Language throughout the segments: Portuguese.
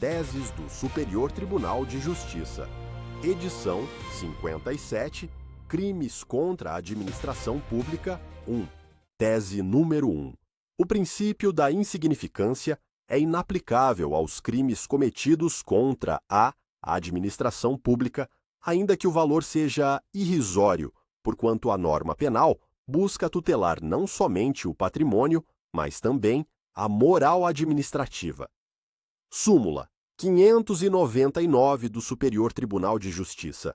Teses do Superior Tribunal de Justiça. Edição 57, Crimes contra a Administração Pública 1. Tese número 1. O princípio da insignificância é inaplicável aos crimes cometidos contra a administração pública, ainda que o valor seja irrisório, porquanto a norma penal busca tutelar não somente o patrimônio, mas também a moral administrativa. Súmula 599 do Superior Tribunal de Justiça.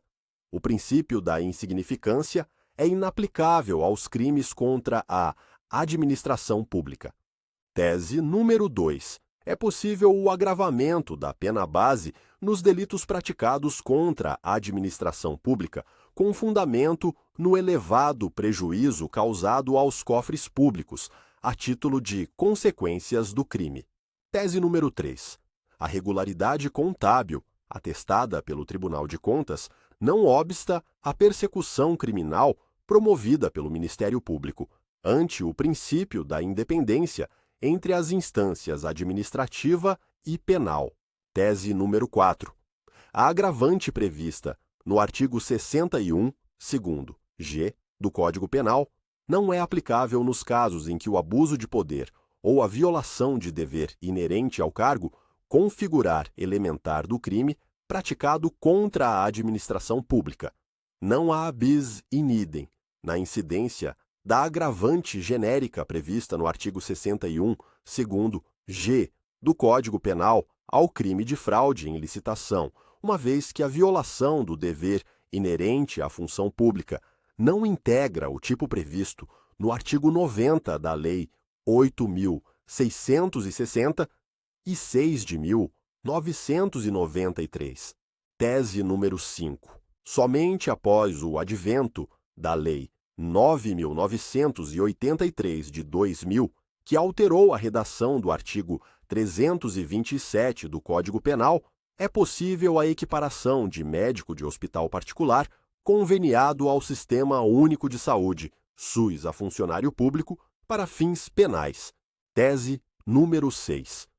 O princípio da insignificância é inaplicável aos crimes contra a administração pública. Tese número 2. É possível o agravamento da pena base nos delitos praticados contra a administração pública, com fundamento no elevado prejuízo causado aos cofres públicos, a título de consequências do crime. Tese número 3. A regularidade contábil, atestada pelo Tribunal de Contas, não obsta à persecução criminal promovida pelo Ministério Público, ante o princípio da independência entre as instâncias administrativa e penal. Tese número 4. A agravante prevista no artigo 61, segundo G, do Código Penal, não é aplicável nos casos em que o abuso de poder ou a violação de dever inerente ao cargo configurar elementar do crime praticado contra a administração pública. Não há bis in idem na incidência da agravante genérica prevista no artigo 61, segundo G, do Código Penal ao crime de fraude em licitação, uma vez que a violação do dever inerente à função pública não integra o tipo previsto no artigo 90 da Lei 8.660 e 6.993. Tese número 5. Somente após o advento da Lei 9.983 de 2000, que alterou a redação do artigo 327 do Código Penal, é possível a equiparação de médico de hospital particular conveniado ao Sistema Único de Saúde, SUS, a funcionário público, para fins penais. Tese número 6.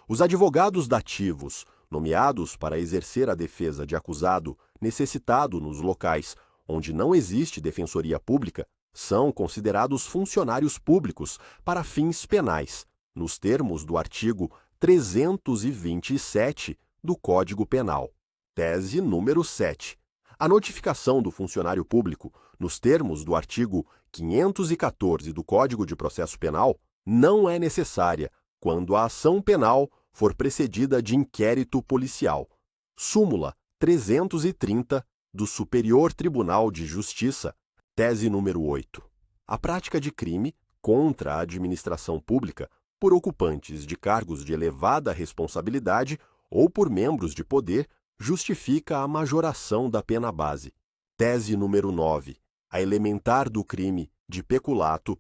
Os advogados dativos, nomeados para exercer a defesa de acusado necessitado nos locais onde não existe defensoria pública, são considerados funcionários públicos para fins penais, nos termos do artigo 327 do Código Penal. Tese número 7. A notificação do funcionário público, nos termos do artigo 514 do Código de Processo Penal, não é necessária quando a ação penal for precedida de inquérito policial. Súmula 330 do Superior Tribunal de Justiça. Tese número 8. A prática de crime contra a administração pública por ocupantes de cargos de elevada responsabilidade ou por membros de poder justifica a majoração da pena base. Tese número 9. A elementar do crime de peculato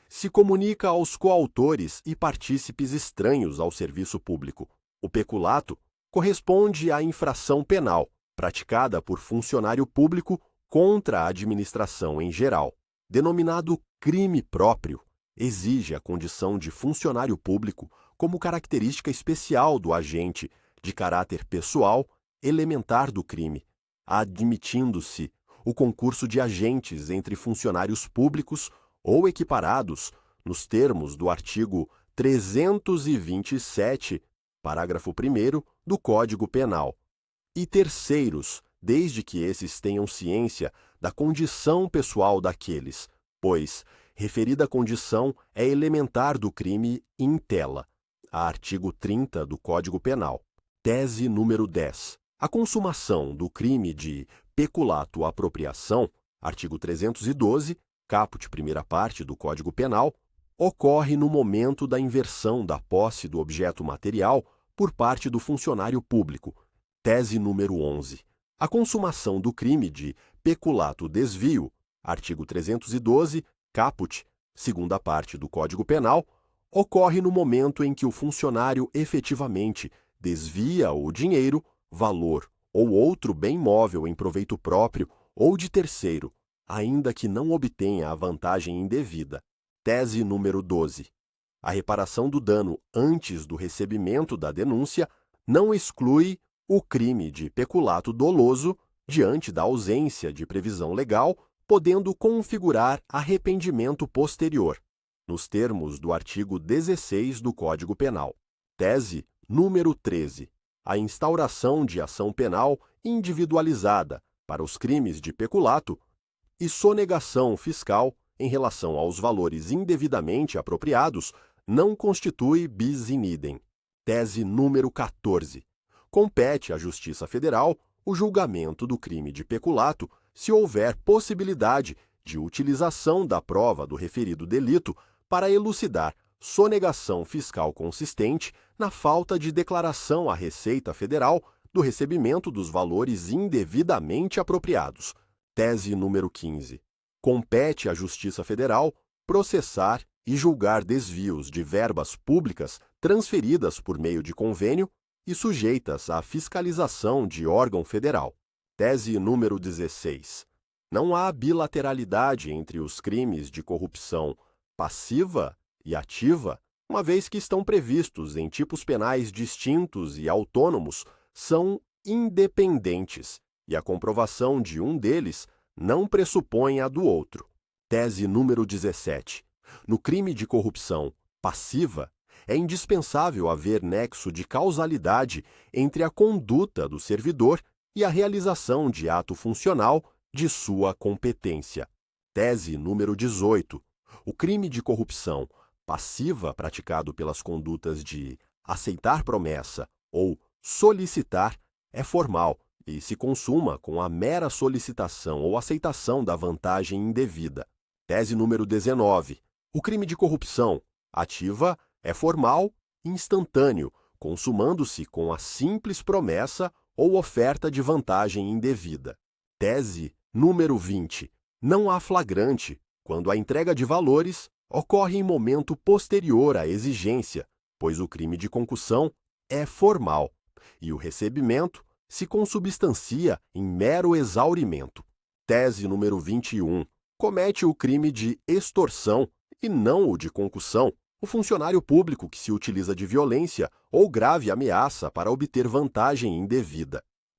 se comunica aos coautores e partícipes estranhos ao serviço público. O peculato corresponde à infração penal praticada por funcionário público contra a administração em geral. Denominado crime próprio, exige a condição de funcionário público como característica especial do agente de caráter pessoal elementar do crime, admitindo-se o concurso de agentes entre funcionários públicos ou equiparados nos termos do artigo 327, parágrafo 1º do Código Penal, e terceiros, desde que esses tenham ciência da condição pessoal daqueles, pois referida condição é elementar do crime in tela, artigo 30 do Código Penal. Tese número 10. A consumação do crime de peculato-apropriação, artigo 312, caput primeira parte do Código Penal, ocorre no momento da inversão da posse do objeto material por parte do funcionário público. Tese número 11. A consumação do crime de peculato-desvio, artigo 312, caput, segunda parte do Código Penal, ocorre no momento em que o funcionário efetivamente desvia o dinheiro, valor ou outro bem móvel em proveito próprio ou de terceiro, ainda que não obtenha a vantagem indevida. Tese número 12. A reparação do dano antes do recebimento da denúncia não exclui o crime de peculato doloso diante da ausência de previsão legal, podendo configurar arrependimento posterior, nos termos do artigo 16 do Código Penal. Tese número 13. A instauração de ação penal individualizada para os crimes de peculato e sonegação fiscal em relação aos valores indevidamente apropriados não constitui bis in idem. Tese número 14. Compete à Justiça Federal o julgamento do crime de peculato se houver possibilidade de utilização da prova do referido delito para elucidar sonegação fiscal consistente na falta de declaração à Receita Federal do recebimento dos valores indevidamente apropriados. Tese número 15. Compete à Justiça Federal processar e julgar desvios de verbas públicas transferidas por meio de convênio e sujeitas à fiscalização de órgão federal. Tese número 16. Não há bilateralidade entre os crimes de corrupção passiva e ativa, uma vez que estão previstos em tipos penais distintos e autônomos, são independentes, e a comprovação de um deles não pressupõe a do outro. Tese número 17. No crime de corrupção passiva, é indispensável haver nexo de causalidade entre a conduta do servidor e a realização de ato funcional de sua competência. Tese número 18. O crime de corrupção passiva praticado pelas condutas de aceitar promessa ou solicitar é formal e se consuma com a mera solicitação ou aceitação da vantagem indevida. Tese número 19. O crime de corrupção ativa é formal e instantâneo, consumando-se com a simples promessa ou oferta de vantagem indevida. Tese número 20. Não há flagrante quando a entrega de valores ocorre em momento posterior à exigência, pois o crime de concussão é formal e o recebimento se consubstancia em mero exaurimento. Tese número 21. Comete o crime de extorsão e não o de concussão o funcionário público que se utiliza de violência ou grave ameaça para obter vantagem indevida.